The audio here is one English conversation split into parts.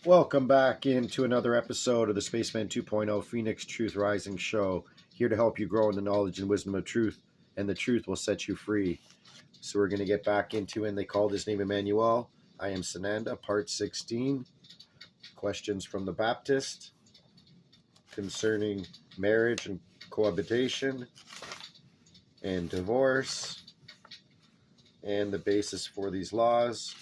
Welcome back into another episode of the Spaceman 2.0 Phoenix Truth Rising Show, here to help you grow in the knowledge and wisdom of truth, and the truth will set you free. So we're going to get back into, and they called his name Immanuel. I am Sananda, part 16. Questions from the Baptist concerning marriage and cohabitation and divorce and the basis for these laws.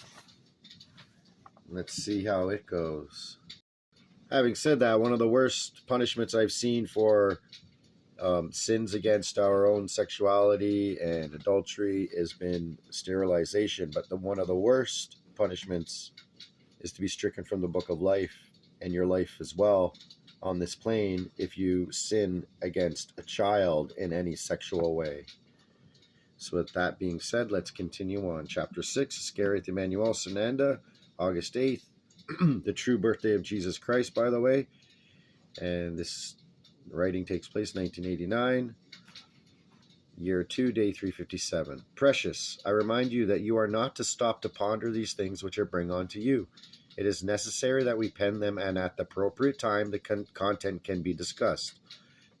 Let's see how it goes. Having said that, one of the worst punishments I've seen for sins against our own sexuality and adultery has been sterilization. But one of the worst punishments is to be stricken from the book of life and your life as well on this plane if you sin against a child in any sexual way. So with that being said, let's continue on. Chapter 6, Iscarioth Immanuel, Sananda, August 8th, the true birthday of Jesus Christ, by the way. And this writing takes place 1989, year 2, day 357. Precious, I remind you that you are not to stop to ponder these things which I bring unto you. It is necessary that we pen them, and at the appropriate time the content can be discussed.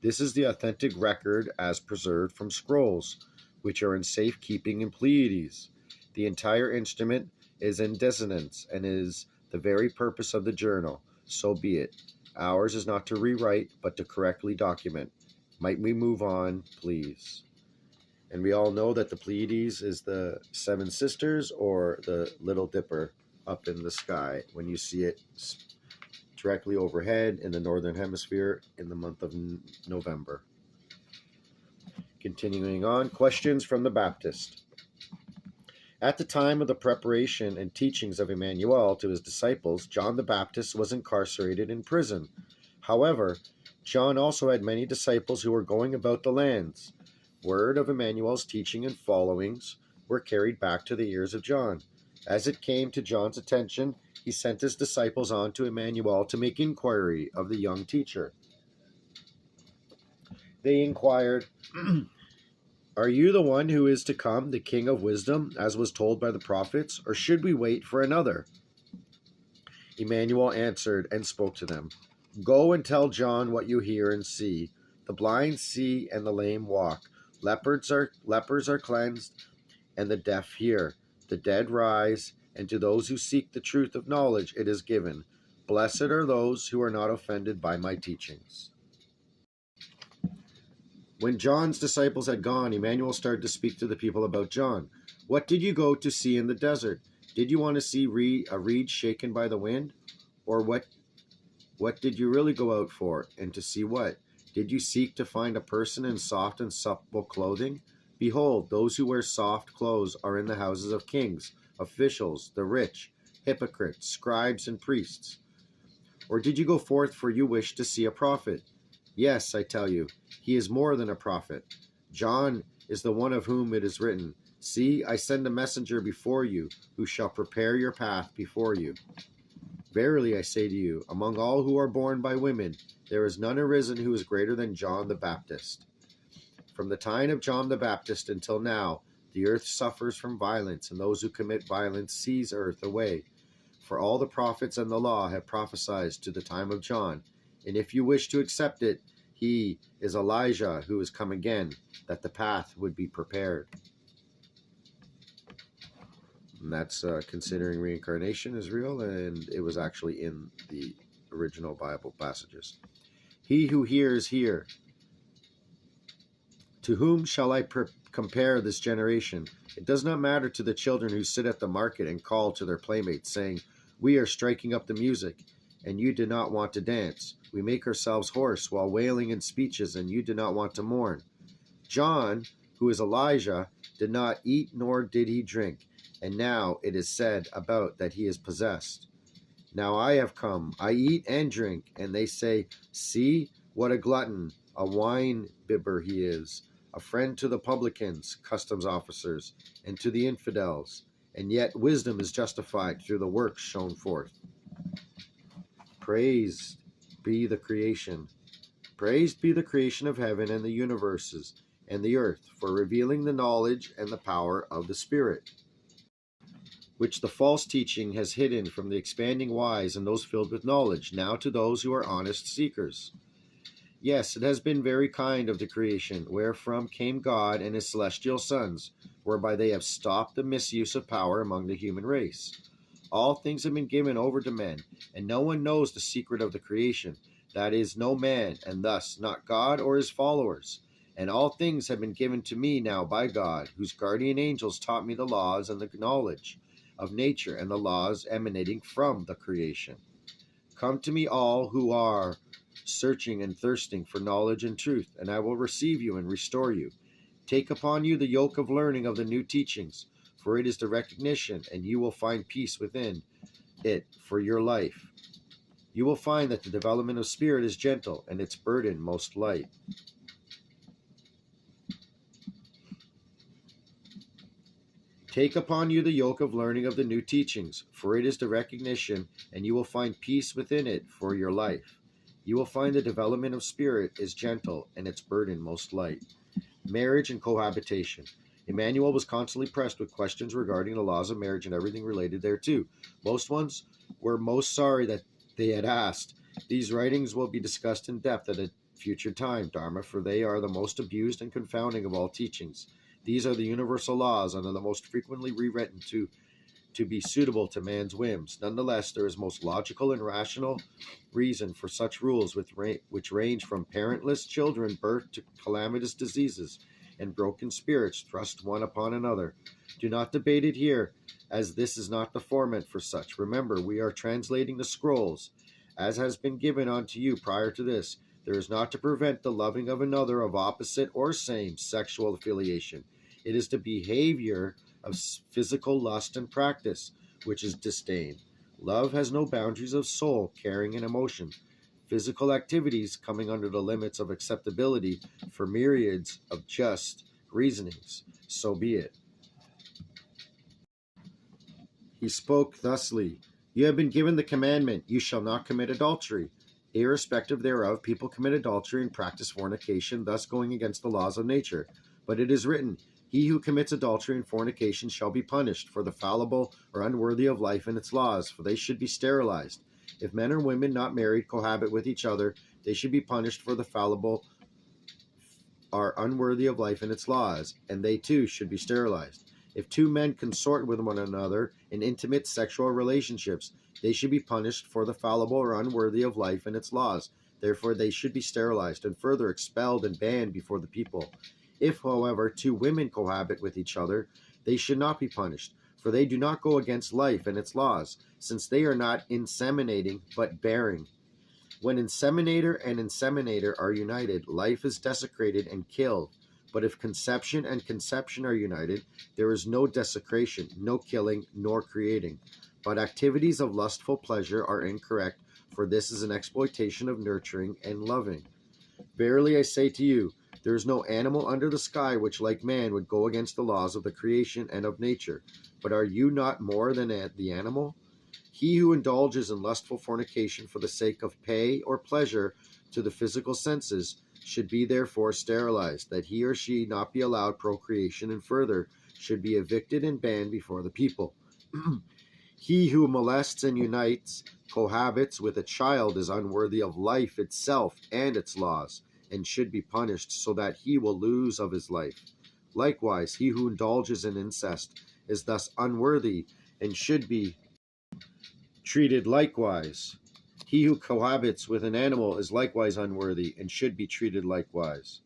This is the authentic record as preserved from scrolls, which are in safe keeping in Pleiades. The entire instrument is in dissonance and is the very purpose of the journal. So be it. Ours is not to rewrite, but to correctly document. Might we move on, please? And we all know that the Pleiades is the Seven Sisters, or the Little Dipper up in the sky when you see it directly overhead in the northern hemisphere in the month of November. Continuing on, questions from the Baptist. At the time of the preparation and teachings of Immanuel to his disciples, John the Baptist was incarcerated in prison. However, John also had many disciples who were going about the lands. Word of Immanuel's teaching and followings were carried back to the ears of John. As it came to John's attention, he sent his disciples on to Immanuel to make inquiry of the young teacher. They inquired, Are you the one who is to come, the King of Wisdom, as was told by the prophets, or should we wait for another? Immanuel answered and spoke to them. Go and tell John what you hear and see. The blind see and the lame walk. Lepers are cleansed, and the deaf hear. The dead rise, and to those who seek the truth of knowledge it is given. Blessed are those who are not offended by my teachings. When John's disciples had gone, Immanuel started to speak to the people about John. What did you go to see in the desert? Did you want to see a reed shaken by the wind? Or what did you really go out for, and to see what? Did you seek to find a person in soft and supple clothing? Behold, those who wear soft clothes are in the houses of kings, officials, the rich, hypocrites, scribes, and priests. Or did you go forth for you wished to see a prophet? Yes, I tell you, he is more than a prophet. John is the one of whom it is written, See, I send a messenger before you, who shall prepare your path before you. Verily I say to you, among all who are born by women, there is none arisen who is greater than John the Baptist. From the time of John the Baptist until now, the earth suffers from violence, and those who commit violence seize earth away. For all the prophets and the law have prophesied to the time of John. And if you wish to accept it, he is Elijah who is come again, that the path would be prepared. And that's considering reincarnation is real, and it was actually in the original Bible passages. He who hears, hear. To whom shall I compare this generation? It does not matter to the children who sit at the market and call to their playmates, saying, We are striking up the music, and you do not want to dance. We make ourselves hoarse while wailing in speeches, and you do not want to mourn. John, who is Elijah, did not eat nor did he drink, and now it is said about that he is possessed. Now I have come, I eat and drink, and they say, See, what a glutton, a wine bibber he is, a friend to the publicans, customs officers, and to the infidels, and yet wisdom is justified through the works shown forth. Praised be the creation. Praised be the creation of heaven and the universes and the earth, for revealing the knowledge and the power of the Spirit. which the false teaching has hidden from the expanding wise and those filled with knowledge, now to those who are honest seekers. Yes, it has been very kind of the creation, wherefrom came God and his celestial sons, whereby they have stopped the misuse of power among the human race. All things have been given over to men, and no one knows the secret of the creation, that is, no man, and thus not God or his followers. And all things have been given to me now by God, whose guardian angels taught me the laws and the knowledge of nature and the laws emanating from the creation. Come to me all who are searching and thirsting for knowledge and truth, and I will receive you and restore you. Take upon you the yoke of learning of the new teachings, for it is the recognition, and you will find peace within it for your life. You will find that the development of spirit is gentle, and its burden most light. Take upon you the yoke of learning of the new teachings, for it is the recognition, and you will find peace within it for your life. You will find the development of spirit is gentle, and its burden most light. Marriage and cohabitation. Immanuel was constantly pressed with questions regarding the laws of marriage and everything related thereto. Most ones were most sorry that they had asked. These writings will be discussed in depth at a future time, Dharma, for they are the most abused and confounding of all teachings. These are the universal laws and are the most frequently rewritten to be suitable to man's whims. Nonetheless, there is most logical and rational reason for such rules which range from parentless children birth to calamitous diseases and broken spirits thrust one upon another. Do not debate it here, as this is not the format for such. Remember, we are translating the scrolls, as has been given unto you prior to this. There is not to prevent the loving of another of opposite or same sexual affiliation. It is the behavior of physical lust and practice, which is disdain. Love has no boundaries of soul, caring, and emotion. Physical activities coming under the limits of acceptability for myriads of just reasonings. So be it. He spoke thusly, You have been given the commandment, You shall not commit adultery. Irrespective thereof, people commit adultery and practice fornication, thus going against the laws of nature. But it is written, He who commits adultery and fornication shall be punished for the fallible or unworthy of life and its laws, for they should be sterilized. If men or women not married cohabit with each other, they should be punished for the fallible are unworthy of life and its laws, and they too should be sterilized. If two men consort with one another in intimate sexual relationships, they should be punished for the fallible or unworthy of life and its laws. Therefore they should be sterilized and further expelled and banned before the people. If, however, two women cohabit with each other, they should not be punished, for they do not go against life and its laws, since they are not inseminating, but bearing. When inseminator and inseminator are united, life is desecrated and killed. But if conception and conception are united, there is no desecration, no killing, nor creating. But activities of lustful pleasure are incorrect, for this is an exploitation of nurturing and loving. Verily I say to you, there is no animal under the sky which, like man, would go against the laws of the creation and of nature. But are you not more than the animal? He who indulges in lustful fornication for the sake of pay or pleasure to the physical senses should be therefore sterilized, that he or she not be allowed procreation, and further should be evicted and banned before the people. He who molests and unites, cohabits with a child is unworthy of life itself and its laws, and should be punished, so that he will lose of his life. Likewise, he who indulges in incest is thus unworthy and should be treated likewise. He who cohabits with an animal is likewise unworthy and should be treated likewise.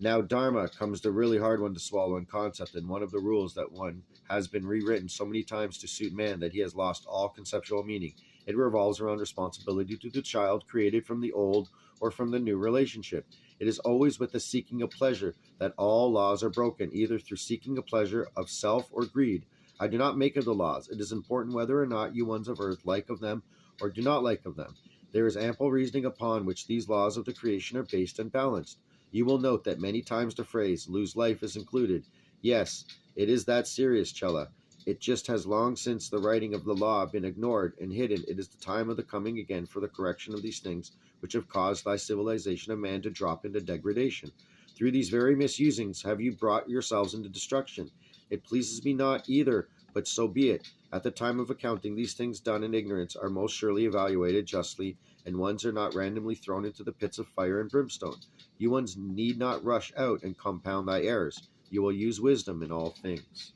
Now, Dharma comes the really hard one to swallow in concept, and one of the rules that one has been rewritten so many times to suit man that he has lost all conceptual meaning. It revolves around responsibility to the child created from the old or from the new relationship. It is always with the seeking of pleasure that all laws are broken, either through seeking a pleasure of self or greed. I do not make of the laws. It is important whether or not you ones of earth like of them or do not like of them. There is ample reasoning upon which these laws of the creation are based and balanced. You will note that many times the phrase, lose life, is included. Yes, it is that serious, Chela. It just has long since the writing of the law been ignored and hidden. It is the time of the coming again for the correction of these things which have caused thy civilization of man to drop into degradation. Through these very misusings have you brought yourselves into destruction. It pleases me not either But so be it. At the time of accounting, these things done in ignorance are most surely evaluated justly, and ones are not randomly thrown into the pits of fire and brimstone. You ones need not rush out and compound thy errors. You will use wisdom in all things.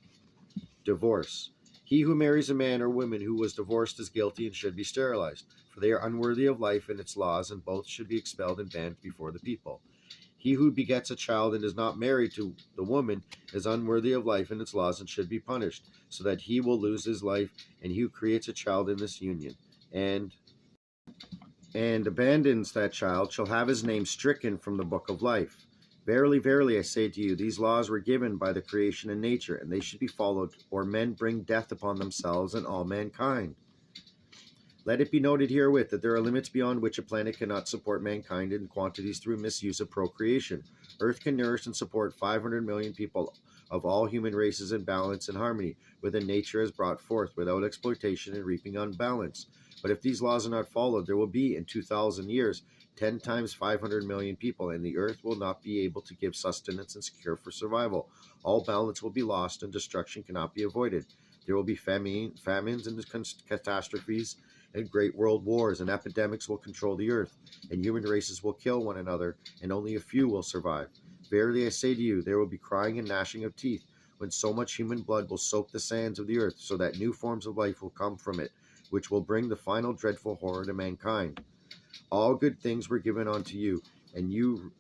Divorce. He who marries a man or woman who was divorced is guilty and should be sterilized, for they are unworthy of life and its laws, and both should be expelled and banned before the people. He who begets a child and is not married to the woman is unworthy of life and its laws and should be punished, so that he will lose his life, and he who creates a child in this union and abandons that child shall have his name stricken from the book of life. Verily, verily, I say to you, these laws were given by the creation and nature, and they should be followed, or men bring death upon themselves and all mankind. Let it be noted herewith that there are limits beyond which a planet cannot support mankind in quantities through misuse of procreation. Earth can nourish and support 500 million people of all human races in balance and harmony within nature as brought forth, without exploitation and reaping unbalance. But if these laws are not followed, there will be, in 2,000 years, 10 times 500 million people, and the earth will not be able to give sustenance and secure for survival. All balance will be lost, and destruction cannot be avoided. There will be famines and catastrophes, and great world wars, and epidemics will control the earth, and human races will kill one another, and only a few will survive. Verily I say to you, there will be crying and gnashing of teeth, when so much human blood will soak the sands of the earth, so that new forms of life will come from it, which will bring the final dreadful horror to mankind. All good things were given unto you, and you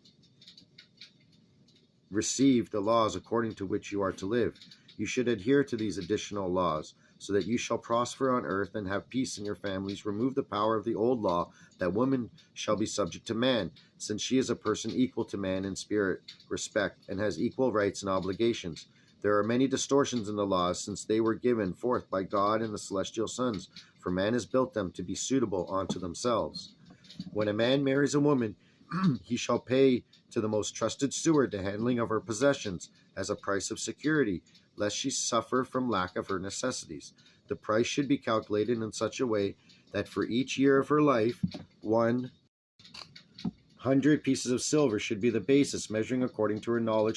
received the laws according to which you are to live. You should adhere to these additional laws, so that you shall prosper on earth and have peace in your families. Remove the power of the old law, that woman shall be subject to man, since she is a person equal to man in spirit, respect, and has equal rights and obligations. There are many distortions in the laws, since they were given forth by God and the celestial sons, for man has built them to be suitable unto themselves. When a man marries a woman, he shall pay to the most trusted steward the handling of her possessions as a price of security, lest she suffer from lack of her necessities. The price should be calculated in such a way that for each year of her life, 100 pieces of silver should be the basis, measuring according to her knowledge,